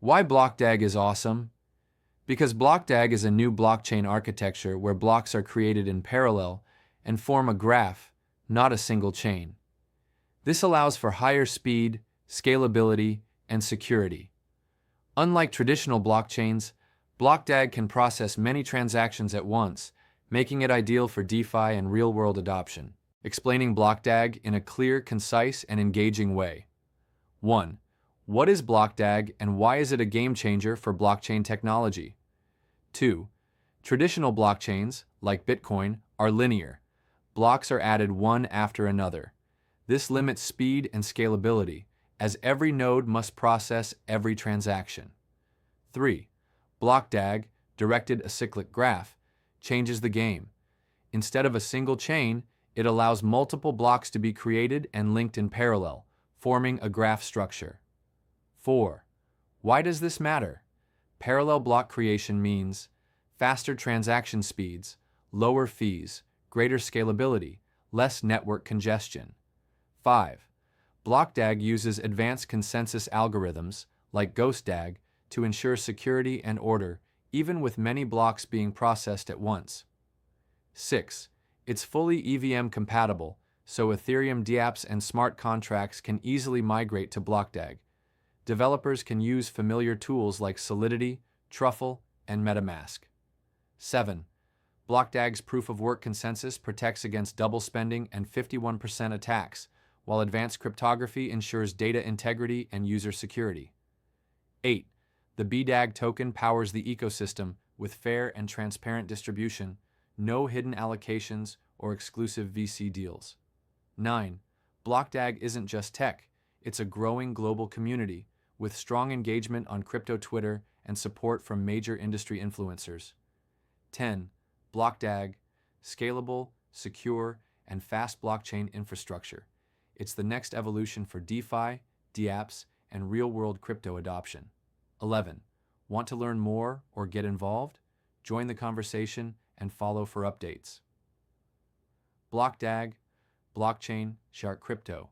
Why BlockDAG is awesome? Because BlockDAG is a new blockchain architecture where blocks are created in parallel and form a graph, not a single chain. This allows for higher speed, scalability, and security. Unlike traditional blockchains, BlockDAG can process many transactions at once, making it ideal for DeFi and real-world adoption. Explaining BlockDAG in a clear, concise, and engaging way. 1. What is BlockDAG and why is it a game changer for blockchain technology? 2. Traditional blockchains, like Bitcoin, are linear. Blocks are added one after another. This limits speed and scalability, as every node must process every transaction. 3. BlockDAG, directed acyclic graph, changes the game. Instead of a single chain, it allows multiple blocks to be created and linked in parallel, forming a graph structure. 4. Why does this matter? Parallel block creation means faster transaction speeds, lower fees, greater scalability, less network congestion. 5. BlockDAG uses advanced consensus algorithms, like GhostDAG, to ensure security and order, even with many blocks being processed at once. 6. It's fully EVM compatible, so Ethereum dApps and smart contracts can easily migrate to BlockDAG. Developers can use familiar tools like Solidity, Truffle, and MetaMask. 7. BlockDAG's proof-of-work consensus protects against double spending and 51% attacks, while advanced cryptography ensures data integrity and user security. 8. The BDAG token powers the ecosystem with fair and transparent distribution, no hidden allocations or exclusive VC deals. 9. BlockDAG isn't just tech, it's a growing global community with strong engagement on crypto Twitter and support from major industry influencers. 10. BlockDAG, scalable, secure, and fast blockchain infrastructure. It's the next evolution for DeFi, dApps, and real-world crypto adoption. 11. Want to learn more or get involved? Join the conversation and follow for updates. BlockDAG, Blockchain, Shark Crypto.